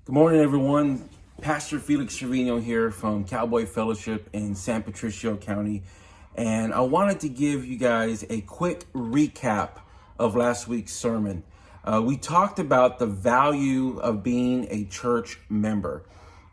Good morning, everyone. Pastor Felix Trevino here from Cowboy Fellowship in San Patricio County. And I wanted to give you guys a quick recap of last week's sermon. We talked about the value of being a church member.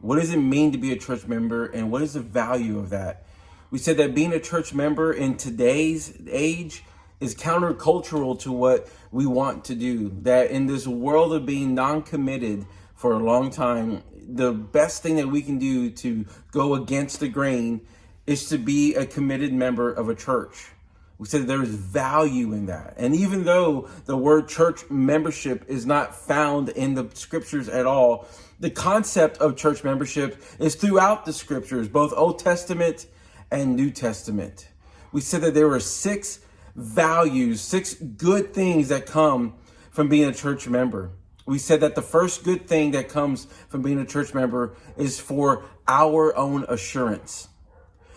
What does it mean to be a church member, and what is the value of that? We said that being a church member in today's age is countercultural to what we want to do. That in this world of being non-committed for a long time, the best thing that we can do to go against the grain is to be a committed member of a church. We said there is value in that. And even though the word church membership is not found in the scriptures at all, the concept of church membership is throughout the scriptures, both Old Testament and New Testament. We said that there were six values, six good things that come from being a church member. We said that the first good thing that comes from being a church member is for our own assurance.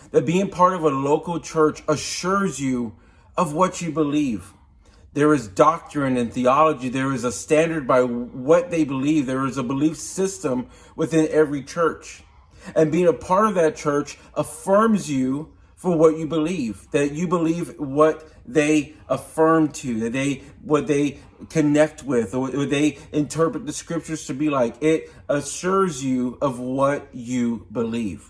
That being part of a local church assures you of what you believe. There is doctrine and theology. There is a standard by what they believe. There is a belief system within every church. And being a part of that church affirms you for what you believe. That you believe what they affirm to, that what they connect with, or they interpret the scriptures to be like. It assures you of what you believe.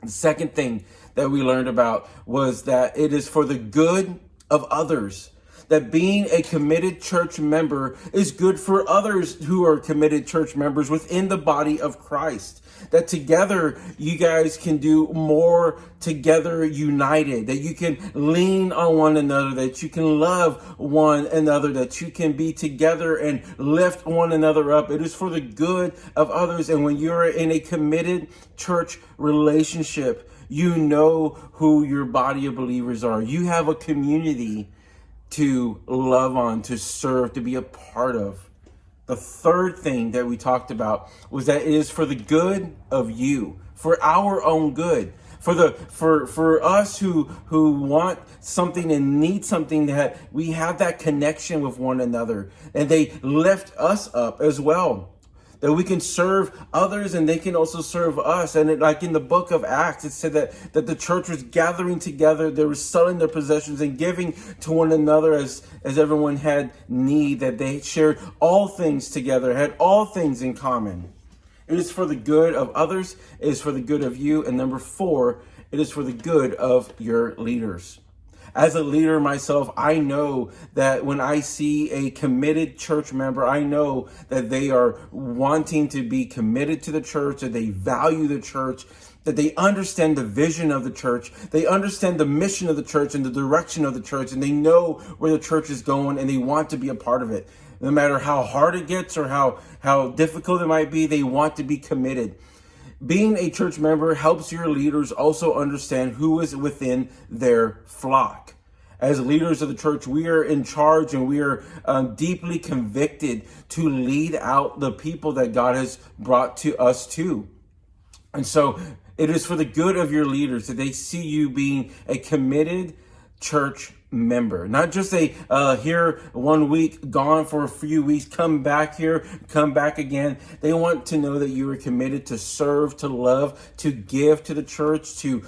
The second thing that we learned about was that it is for the good of others. That being a committed church member is good for others who are committed church members within the body of Christ. That together you guys can do more together united. That you can lean on one another. That you can love one another. That you can be together and lift one another up. It is for the good of others. And when you're in a committed church relationship, you know who your body of believers are. You have a community to love on, to serve, to be a part of. The third thing that we talked about was that it is for the good of you, for our own good, for us who want something and need something, that we have that connection with one another, and they lift us up as well. That we can serve others and they can also serve us. And like in the book of Acts, it said that the church was gathering together. They were selling their possessions and giving to one another as everyone had need. That they shared all things together, had all things in common. It is for the good of others. It is for the good of you. And number 4, it is for the good of your leaders. As a leader myself, I know that when I see a committed church member, I know that they are wanting to be committed to the church, that they value the church, that they understand the vision of the church, they understand the mission of the church and the direction of the church, and they know where the church is going and they want to be a part of it. No matter how hard it gets or how difficult it might be, they want to be committed. Being a church member helps your leaders also understand who is within their flock. As leaders of the church, we are in charge and we are deeply convicted to lead out the people that God has brought to us to. And so it is for the good of your leaders that they see you being a committed church member, not just a here 1 week, gone for a few weeks, come back here, come back again. They want to know that you are committed to serve, to love, to give to the church, to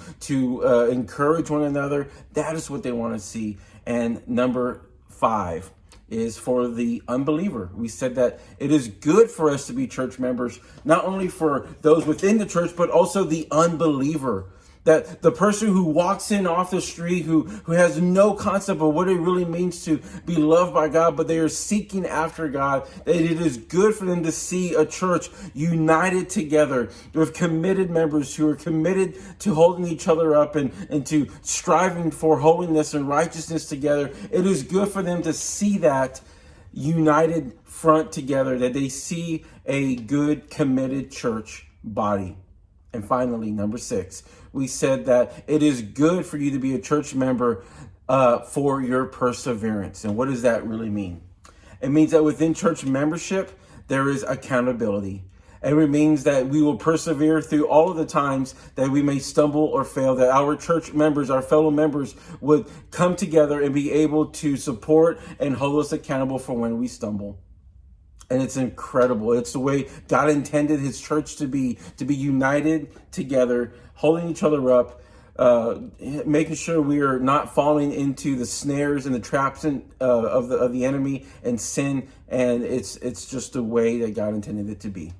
encourage one another. That is what they want to see. And number 5 is for the unbeliever. We said that it is good for us to be church members, not only for those within the church, but also the unbeliever. That the person who walks in off the street, who has no concept of what it really means to be loved by God, but they are seeking after God, that it is good for them to see a church united together with committed members who are committed to holding each other up and to striving for holiness and righteousness together. It is good for them to see that united front together, that they see a good, committed church body. And finally, number 6, we said that it is good for you to be a church member for your perseverance. And what does that really mean? It means that within church membership, there is accountability. And it means that we will persevere through all of the times that we may stumble or fail, that our church members, our fellow members, would come together and be able to support and hold us accountable for when we stumble. And it's incredible. It's the way God intended his church to be united together, holding each other up, making sure we are not falling into the snares and the traps of the enemy and sin. And it's just the way that God intended it to be.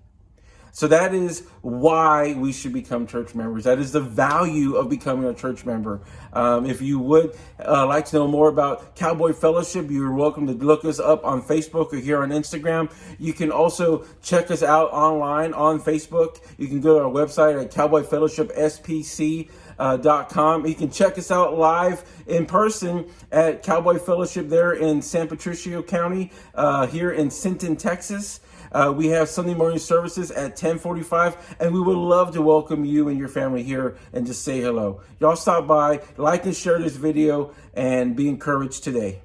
So that is why we should become church members. That is the value of becoming a church member. If you would like to know more about Cowboy Fellowship, you're welcome to look us up on Facebook or here on Instagram. You can also check us out online on Facebook. You can go to our website at cowboyfellowshipspc.com. You can check us out live in person at Cowboy Fellowship there in San Patricio County, here in Sinton, Texas. We have Sunday morning services at 10:45, and we would love to welcome you and your family here and just say hello. Y'all stop by, like and share this video, and be encouraged today.